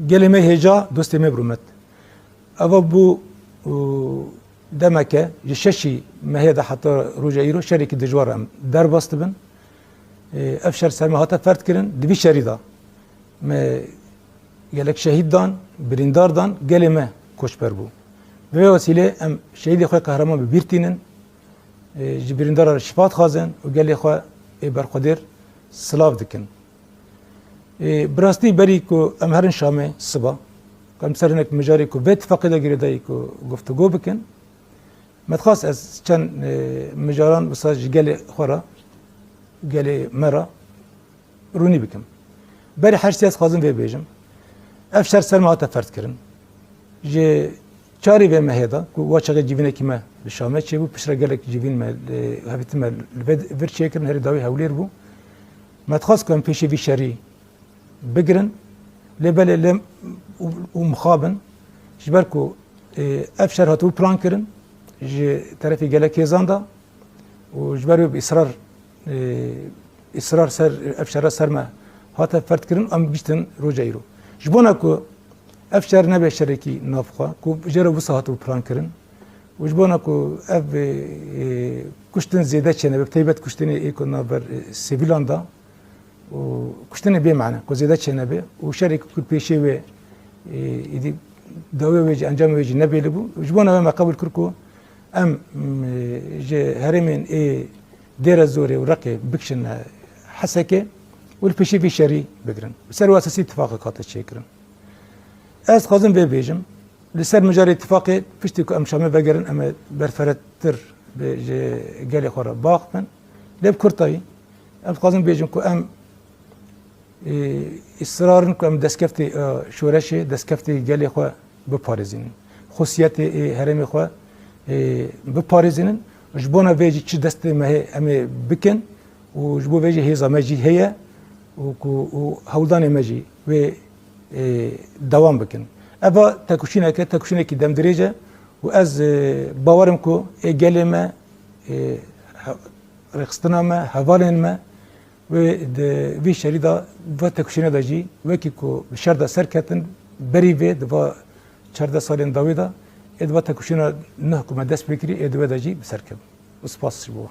gelime heca dosteme brumet. Ama bu demeke şeşi mehede hatta rujayro şeriki dijwaram derbastı bin. Efşer serme hata fert kirin dibi şerida. Me gelek şehiddan, birindardan gelime koşber bu. Ve vesile em şehidi xoy kahraman bir birtinin birindar şifat xazın o geli xoy berqadir sılav dikin. براستی بری کو ام هرن شامه صبح کم سرنک مجاری کو به اتفاقی دا گریدایی کو گفتگو بکن متخاص از چند مجاران بساج گل خورا گل مرا رونی بکم بری هر سیاس خازم و بیجم افشار سرمایت فرد کردن جه چاری و مهدا کو واچه جیبینه کی ما شامه چه بو پشرا گلک جیبین ما هفت ما ورچه کردن هر داوی هولیر بو متخاص کم پیشی وی شری بگرن لبل لم ومخابن جبركو افشر هاتو بلان كرن جي طرفي جالك يزاندا وجبروا باصرار سر افشر سرما هاتا فرد كرن ام بيشتن روجايرو جبوناكو افشر نبي شركي نافخا كو جرو بصهاتو بلان كرن وجبوناكو اف كشتن زياده چنه بتيبت كشتن ايكو نابر سيفيلاندا وكشتني بيه معنا كوزيدا تشينبي وشارك كل بيشي و يدي داوي ويجي انجام ويجي نبي لبو وجبونا ما قبل كركو ام جي هرمين دير الزوري ورقي بكشن حسكه والبيشي في شري بقرن بسر واساسي اتفاقات تشيكرن اس خازن بيجم لسر مجاري اتفاقي فشتكو ام شامي بقرن ام برفرتر بجي قالي خورا باقمن لب كرتاي ام خازن بيجم كو ام اصرارن كم دسكفتي شورشي دسكفتي جالي خو بباريزين خصيتي هرمي خو بباريزين جبونا فيجي تش دست ما هي امي بكن وجبو فيجي هي زماجي هي وهولدان ماجي و دوام بكن ابا تكوشينا كي دم دريجه واز باورمكو جالما رخصتنامه حوالنما و وی شریدا و تکشینه داجی وکی کو شردا سرکتن بری و دوا چردا سالن داویدا ادوا تکشینه نه کو دست بکری ادوا داجی سرکب اسپاس بو